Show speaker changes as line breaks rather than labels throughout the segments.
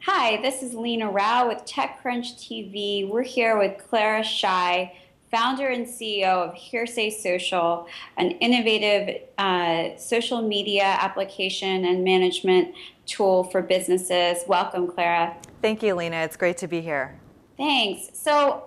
Hi, this is Leena Rao with TechCrunch TV. We're here with Clara Shih, founder and CEO of Hearsay Social, an innovative social media application and management tool for businesses. Welcome, Clara.
Thank you, Lena. It's great to be here.
Thanks.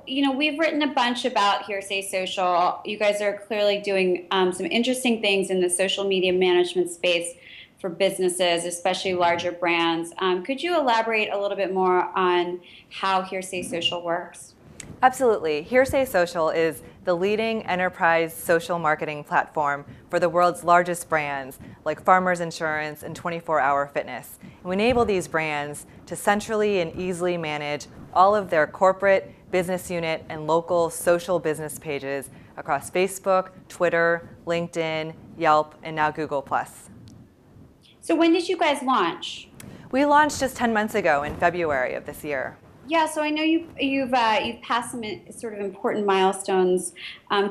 We've written a bunch about Hearsay Social. You guys are clearly doing some interesting things in the social media management space for businesses, especially larger brands. Could you elaborate a little bit more on how Hearsay Social works?
Absolutely. Hearsay Social is the leading enterprise social marketing platform for the world's largest brands like Farmers Insurance and 24-Hour Fitness. And we enable these brands to centrally and easily manage all of their corporate, business unit, and local social business pages across Facebook, Twitter, LinkedIn, Yelp, and now Google+.
So when did you guys launch?
We launched just 10 months ago in February of this year.
Yeah, so I know you've passed some sort of important milestones.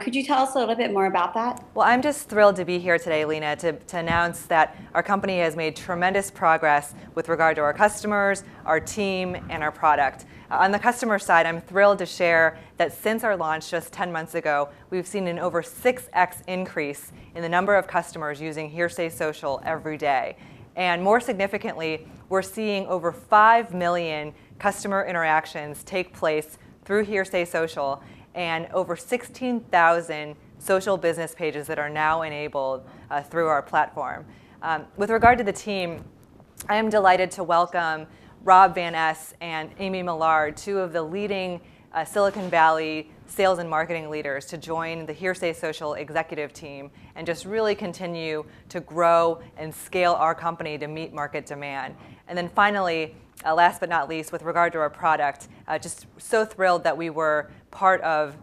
Could you tell us a little bit more about that?
Well, I'm just thrilled to be here today, Lena, to announce that our company has made tremendous progress with regard to our customers, our team, and our product. On the customer side, I'm thrilled to share that since our launch just 10 months ago, we've seen an over 6x increase in the number of customers using Hearsay Social every day. And more significantly, we're seeing over 5 million customer interactions take place through Hearsay Social and over 16,000 social business pages that are now enabled through our platform. With regard to the team, I am delighted to welcome Rob Van Ness and Amy Millard, two of the leading Silicon Valley sales and marketing leaders, to join the Hearsay Social executive team and just really continue to grow and scale our company to meet market demand. And then finally, last but not least, with regard to our product, just so thrilled that we were part of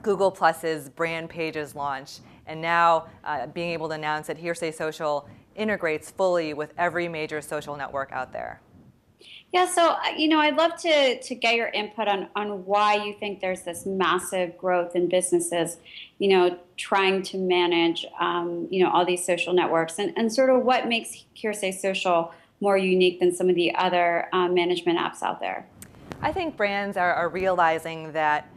Google Plus's brand pages launch, and now being able to announce that Hearsay Social integrates fully with every major social network out there.
Yeah, so I'd love to get your input on why you think there's this massive growth in businesses, trying to manage, all these social networks, and sort of what makes Hearsay Social more unique than some of the other management apps out there.
I think brands are realizing that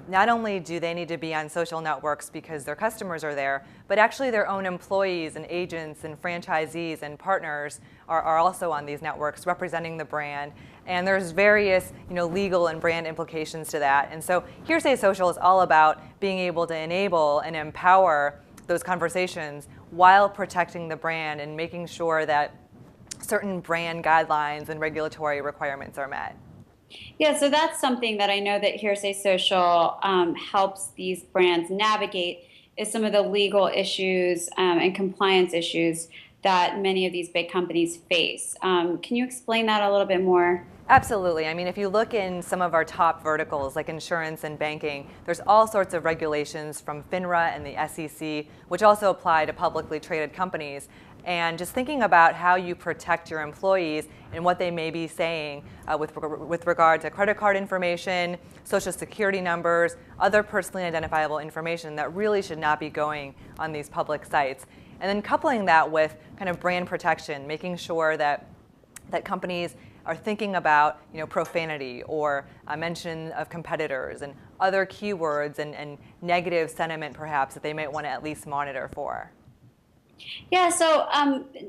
not only do they need to be on social networks because their customers are there, but actually their own employees and agents and franchisees and partners are also on these networks representing the brand. And there's various legal and brand implications to that. And so Hearsay Social is all about being able to enable and empower those conversations while protecting the brand and making sure that certain brand guidelines and regulatory requirements are met.
Yeah, so that's something that I know that Hearsay Social helps these brands navigate, is some of the legal issues and compliance issues that many of these big companies face. Can you explain that a little bit more?
Absolutely. I mean, if you look in some of our top verticals like insurance and banking, there's all sorts of regulations from FINRA and the SEC, which also apply to publicly traded companies. And just thinking about how you protect your employees and what they may be saying with regard to credit card information, social security numbers, other personally identifiable information that really should not be going on these public sites. And then coupling that with kind of brand protection, making sure that companies are thinking about profanity or a mention of competitors and other keywords and negative sentiment perhaps that they might want to at least monitor for.
Yeah, so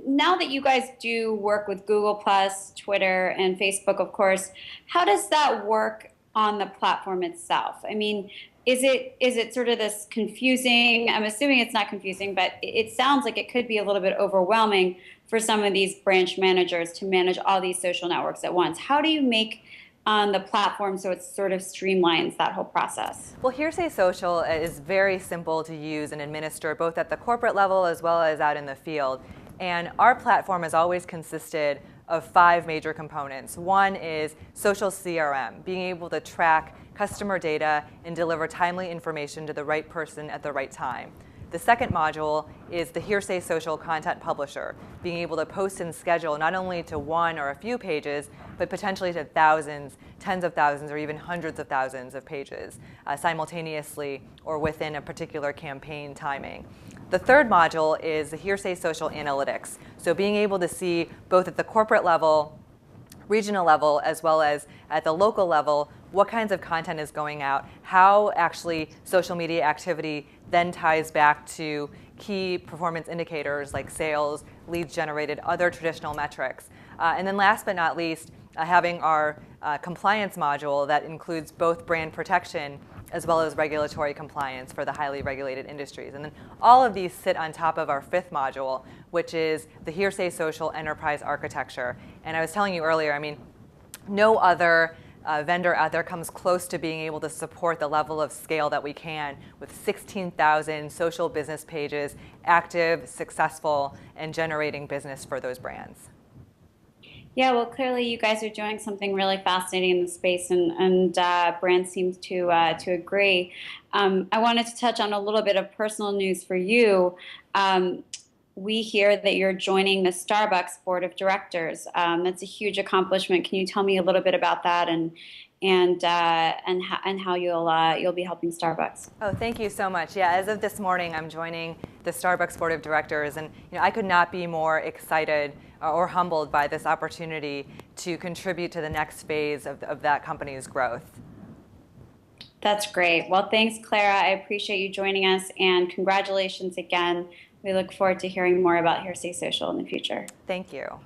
now that you guys do work with Google Plus, Twitter, and Facebook, of course, how does that work on the platform itself? I mean, is it sort of this confusing? I'm assuming it's not confusing, but it sounds like it could be a little bit overwhelming for some of these branch managers to manage all these social networks at once. How do you make on the platform so it sort of streamlines that whole process?
Well, Hearsay Social is very simple to use and administer both at the corporate level as well as out in the field. And our platform has always consisted of 5 major components. One is social CRM, being able to track customer data and deliver timely information to the right person at the right time. The second module is the Hearsay Social Content Publisher, being able to post and schedule not only to one or a few pages, but potentially to thousands, tens of thousands, or even hundreds of thousands of pages simultaneously or within a particular campaign timing. The third module is the Hearsay Social Analytics, so being able to see both at the corporate level regional level as well as at the local level, what kinds of content is going out, how actually social media activity then ties back to key performance indicators like sales, leads generated, other traditional metrics. And then last but not least, having our compliance module that includes both brand protection as well as regulatory compliance for the highly regulated industries. And then all of these sit on top of our fifth module, which is the Hearsay Social Enterprise Architecture. And I was telling you earlier, I mean, no other vendor out there comes close to being able to support the level of scale that we can with 16,000 social business pages, active, successful, and generating business for those brands.
Yeah, well, clearly you guys are doing something really fascinating in the space, and brands seem to agree. I wanted to touch on a little bit of personal news for you. We hear that you're joining the Starbucks board of directors. That's a huge accomplishment. Can you tell me a little bit about that and how you'll be helping Starbucks?
Oh, thank you so much. Yeah, as of this morning, I'm joining the Starbucks board of directors, and I could not be more excited or humbled by this opportunity to contribute to the next phase of that company's growth.
That's great. Well, thanks, Clara. I appreciate you joining us, and congratulations again. We look forward to hearing more about Hearsay Social in the future.
Thank you.